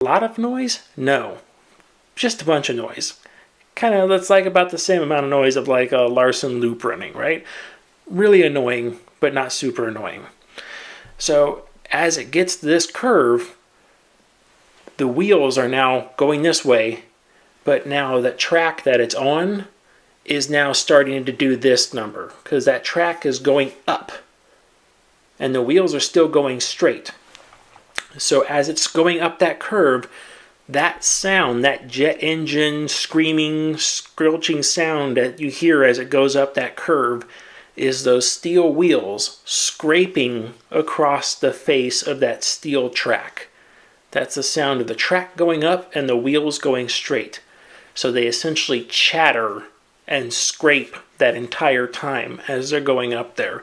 A lot of noise? No. Just a bunch of noise. Kind of, that's like about the same amount of noise of like a Larson loop running, right? Really annoying, but not super annoying. So as it gets to this curve, the wheels are now going this way, but now the track that it's on is now starting to do this number because that track is going up and the wheels are still going straight. So as it's going up that curve, that sound, that jet engine screaming, squelching sound that you hear as it goes up that curve is those steel wheels scraping across the face of that steel track. That's the sound of the track going up and the wheels going straight. So they essentially chatter and scrape that entire time as they're going up there.